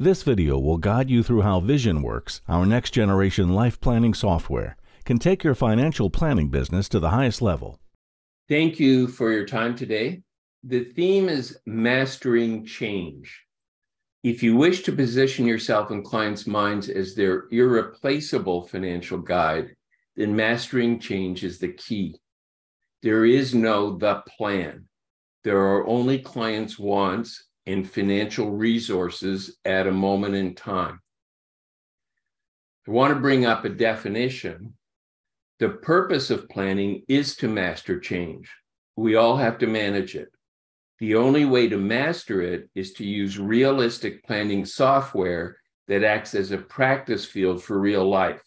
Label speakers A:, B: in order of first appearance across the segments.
A: This video will guide you through how VisionWorks, our next-generation life planning software, can take your financial planning business to the highest level.
B: Thank you for your time today. The theme is mastering change. If you wish to position yourself in clients' minds as their irreplaceable financial guide, then mastering change is the key. There is no the plan. There are only clients' wants and financial resources at a moment in time. I want to bring up a definition. The purpose of planning is to master change. We all have to manage it. The only way to master it is to use realistic planning software that acts as a practice field for real life.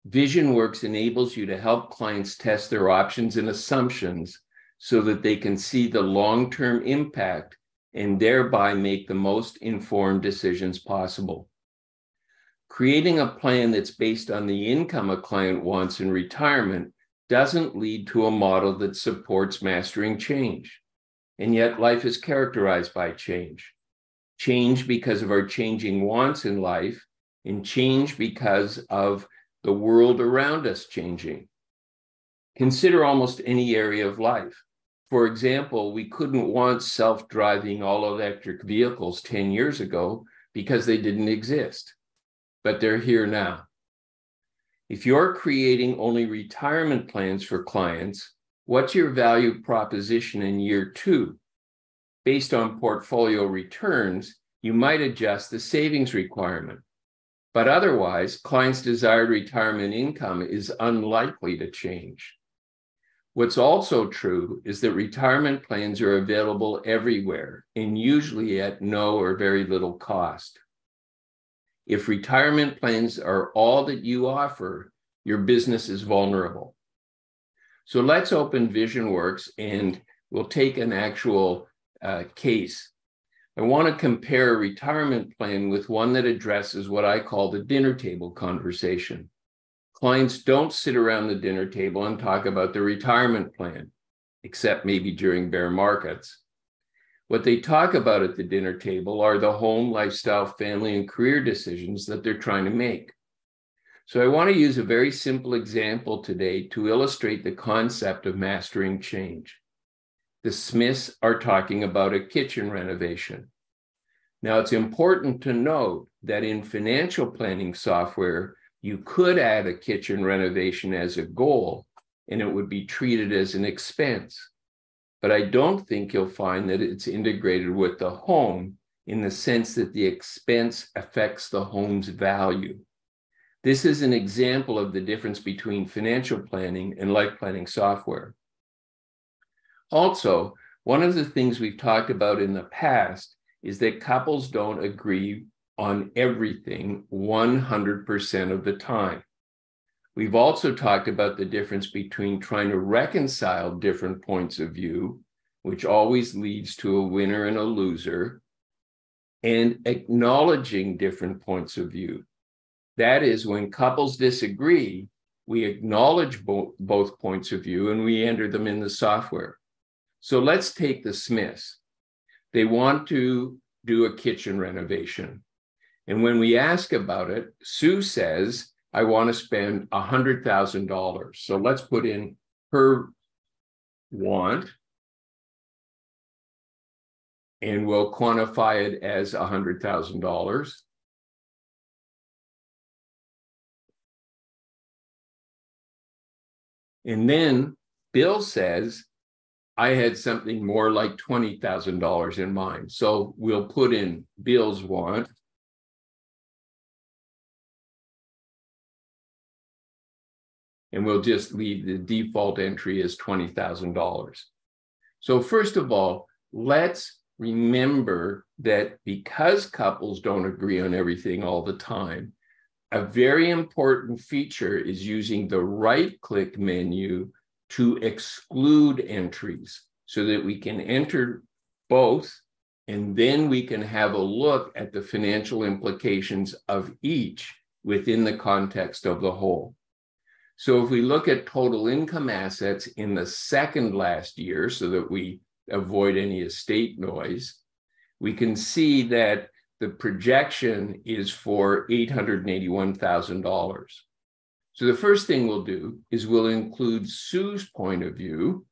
B: VisionWorks enables you to help clients test their options and assumptions so that they can see the long-term impact and thereby make the most informed decisions possible. Creating a plan that's based on the income a client wants in retirement doesn't lead to a model that supports mastering change. And yet life is characterized by change. Change because of our changing wants in life, and change because of the world around us changing. Consider almost any area of life. For example, we couldn't want self-driving all-electric vehicles 10 years ago because they didn't exist, but they're here now. If you're creating only retirement plans for clients, what's your value proposition in year 2? Based on portfolio returns, you might adjust the savings requirement, but otherwise, clients' desired retirement income is unlikely to change. What's also true is that retirement plans are available everywhere and usually at no or very little cost. If retirement plans are all that you offer, your business is vulnerable. So let's open VisionWorks and we'll take an actual case. I want to compare a retirement plan with one that addresses what I call the dinner table conversation. Clients don't sit around the dinner table and talk about the retirement plan, except maybe during bear markets. What they talk about at the dinner table are the home, lifestyle, family, and career decisions that they're trying to make. So I want to use a very simple example today to illustrate the concept of mastering change. The Smiths are talking about a kitchen renovation. Now, it's important to note that in financial planning software, you could add a kitchen renovation as a goal, and it would be treated as an expense. But I don't think you'll find that it's integrated with the home in the sense that the expense affects the home's value. This is an example of the difference between financial planning and life planning software. Also, one of the things we've talked about in the past is that couples don't agree on everything 100% of the time. We've also talked about the difference between trying to reconcile different points of view, which always leads to a winner and a loser, and acknowledging different points of view. That is, when couples disagree, we acknowledge both points of view and we enter them in the software. So let's take the Smiths. They want to do a kitchen renovation. And when we ask about it, Sue says, I want to spend $100,000. So let's put in her want, and we'll quantify it as $100,000. And then Bill says, I had something more like $20,000 in mind. So we'll put in Bill's want. And we'll just leave the default entry as $20,000. So first of all, let's remember that because couples don't agree on everything all the time, a very important feature is using the right-click menu to exclude entries so that we can enter both, and then we can have a look at the financial implications of each within the context of the whole. So if we look at total income assets in the second last year so that we avoid any estate noise, we can see that the projection is for $881,000. So the first thing we'll do is we'll include Sue's point of view,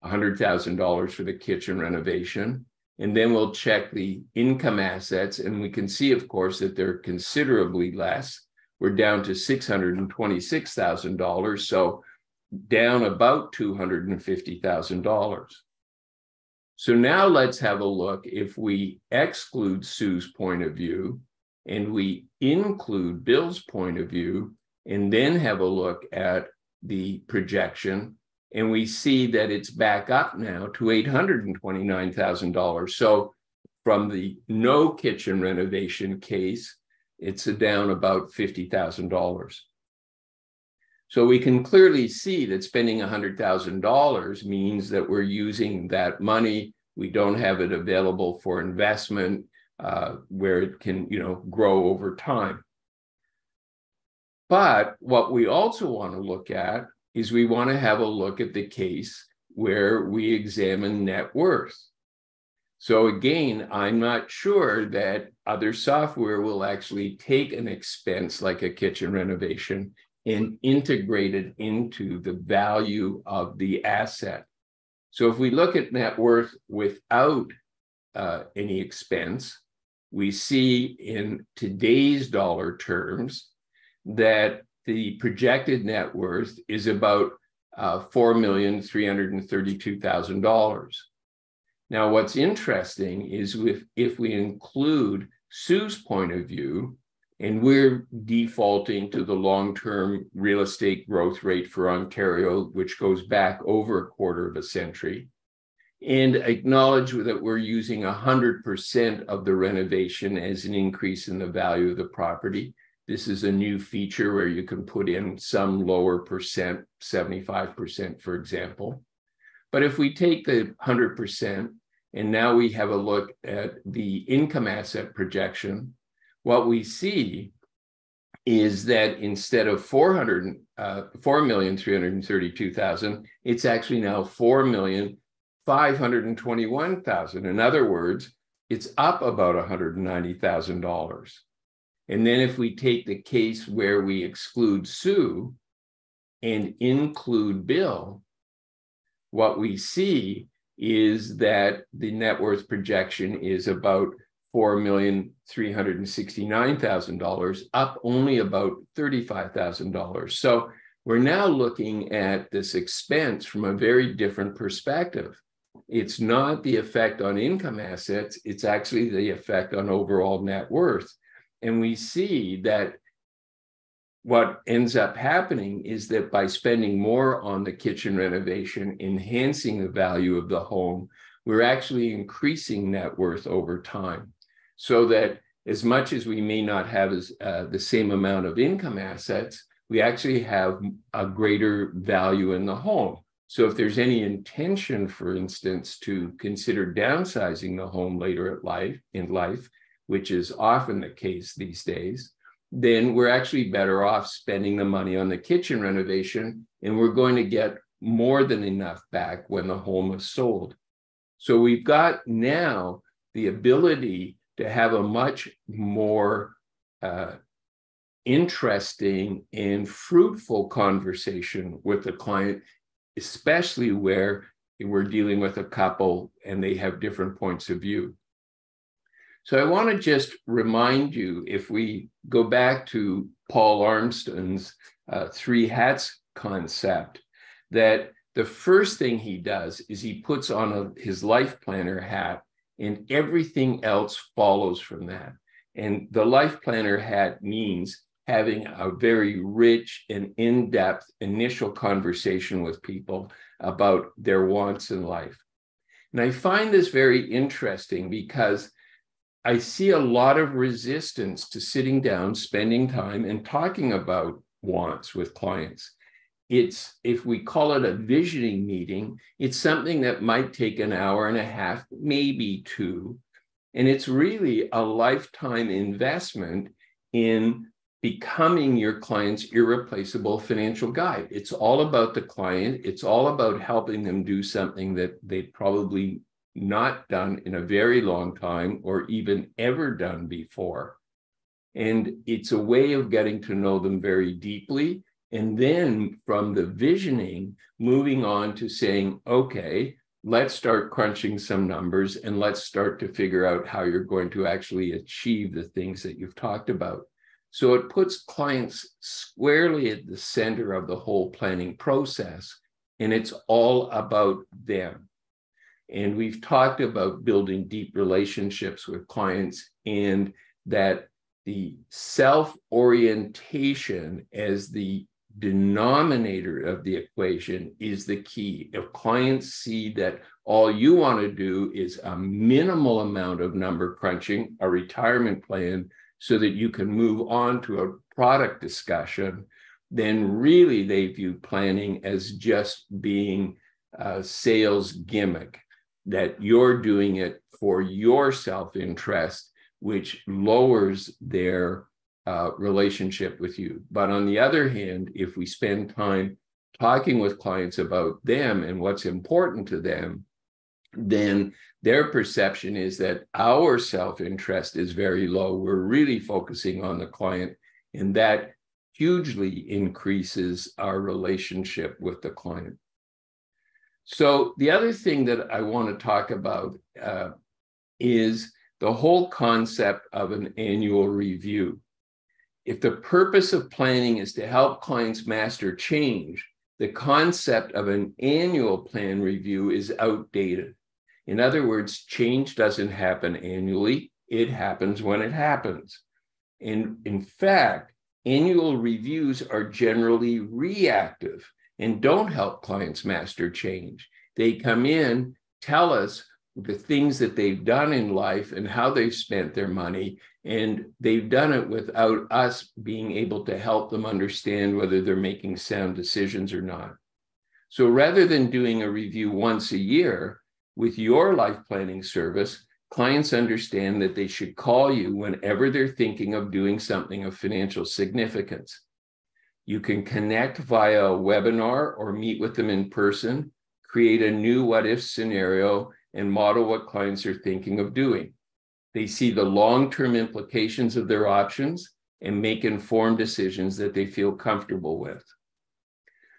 B: $100,000 for the kitchen renovation, and then we'll check the income assets, and we can see, of course, that they're considerably less. We're down to $626,000, so down about $250,000. So now let's have a look. If we exclude Sue's point of view and we include Bill's point of view, and then have a look at the projection, and we see that it's back up now to $829,000. So from the no kitchen renovation case, it's down about $50,000. So we can clearly see that spending $100,000 means that we're using that money. We don't have it available for investment where it can, grow over time. But what we also want to look at is we want to have a look at the case where we examine net worth. So again, I'm not sure that other software will actually take an expense like a kitchen renovation and integrate it into the value of the asset. So if we look at net worth without any expense, we see in today's dollar terms that the projected net worth is about $4,332,000. Now, what's interesting is if we include Sue's point of view, and we're defaulting to the long-term real estate growth rate for Ontario, which goes back over a quarter of a century, and acknowledge that we're using 100% of the renovation as an increase in the value of the property. This is a new feature where you can put in some lower percent, 75%, for example. But if we take the 100%, and now we have a look at the income asset projection, what we see is that instead of $4,332,000, it's actually now $4,521,000. In other words, it's up about $190,000. And then if we take the case where we exclude Sue and include Bill, what we see is that the net worth projection is about $4,369,000, up only about $35,000. So we're now looking at this expense from a very different perspective. It's not the effect on income assets, it's actually the effect on overall net worth. And we see that what ends up happening is that by spending more on the kitchen renovation, enhancing the value of the home, we're actually increasing net worth over time. So that as much as we may not have the same amount of income assets, we actually have a greater value in the home. So if there's any intention, for instance, to consider downsizing the home later in life, which is often the case these days, then we're actually better off spending the money on the kitchen renovation, and we're going to get more than enough back when the home is sold. So we've got now the ability to have a much more interesting and fruitful conversation with the client, especially where we're dealing with a couple and they have different points of view. So I want to just remind you, if we go back to Paul Armstrong's three hats concept, that the first thing he does is he puts on his life planner hat, and everything else follows from that. And the life planner hat means having a very rich and in-depth initial conversation with people about their wants in life. And I find this very interesting because I see a lot of resistance to sitting down, spending time, and talking about wants with clients. If we call it a visioning meeting, it's something that might take an hour and a half, maybe two. And it's really a lifetime investment in becoming your client's irreplaceable financial guide. It's all about the client. It's all about helping them do something that they probably not done in a very long time or even ever done before. And it's a way of getting to know them very deeply. And then from the visioning, moving on to saying, okay, let's start crunching some numbers and let's start to figure out how you're going to actually achieve the things that you've talked about. So it puts clients squarely at the center of the whole planning process, and it's all about them. And we've talked about building deep relationships with clients, and that the self-orientation as the denominator of the equation is the key. If clients see that all you want to do is a minimal amount of number crunching, a retirement plan, so that you can move on to a product discussion, then really they view planning as just being a sales gimmick, that you're doing it for your self-interest, which lowers their relationship with you. But on the other hand, if we spend time talking with clients about them and what's important to them, then their perception is that our self-interest is very low. We're really focusing on the client, and that hugely increases our relationship with the client. So the other thing that I want to talk about is the whole concept of an annual review. If the purpose of planning is to help clients master change, the concept of an annual plan review is outdated. In other words, change doesn't happen annually. It happens when it happens. And in fact, annual reviews are generally reactive and don't help clients master change. They come in, tell us the things that they've done in life and how they've spent their money, and they've done it without us being able to help them understand whether they're making sound decisions or not. So rather than doing a review once a year, with your life planning service, clients understand that they should call you whenever they're thinking of doing something of financial significance. You can connect via a webinar or meet with them in person, create a new what-if scenario, and model what clients are thinking of doing. They see the long-term implications of their options and make informed decisions that they feel comfortable with.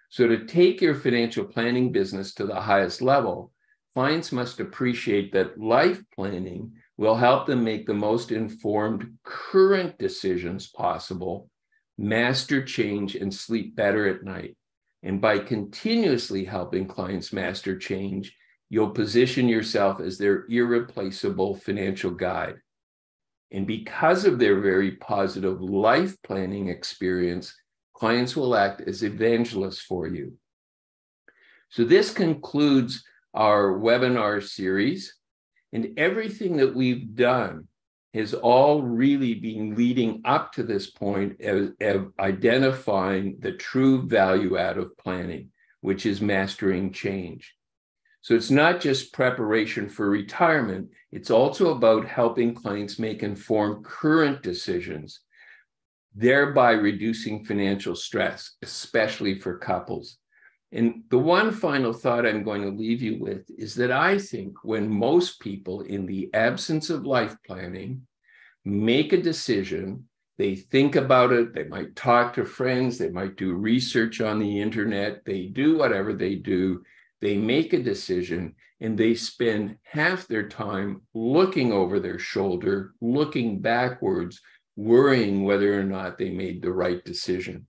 B: So to take your financial planning business to the highest level, clients must appreciate that life planning will help them make the most informed current decisions possible, master change, and sleep better at night. And by continuously helping clients master change, you'll position yourself as their irreplaceable financial guide. And because of their very positive life planning experience, clients will act as evangelists for you. So this concludes our webinar series, and everything that we've done has all really been leading up to this point of identifying the true value add of planning, which is mastering change. So it's not just preparation for retirement, it's also about helping clients make informed current decisions, thereby reducing financial stress, especially for couples. And the one final thought I'm going to leave you with is that I think when most people, in the absence of life planning, make a decision, they think about it, they might talk to friends, they might do research on the internet, they do whatever they do, they make a decision, and they spend half their time looking over their shoulder, looking backwards, worrying whether or not they made the right decision.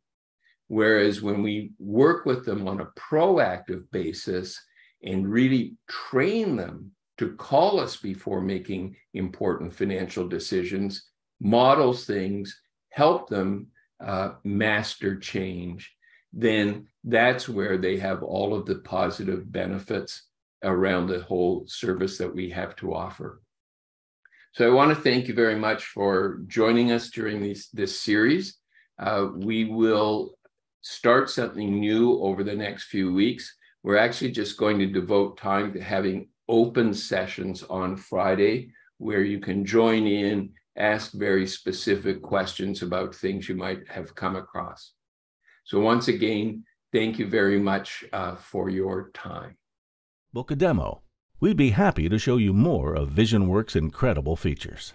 B: Whereas when we work with them on a proactive basis and really train them to call us before making important financial decisions, model things, help them master change, then that's where they have all of the positive benefits around the whole service that we have to offer. So I want to thank you very much for joining us during this series. We will start something new over the next few weeks. We're actually just going to devote time to having open sessions on Friday where you can join in, ask very specific questions about things you might have come across. So once again, thank you very much for your time.
A: Book a demo. We'd be happy to show you more of VisionWorks' incredible features.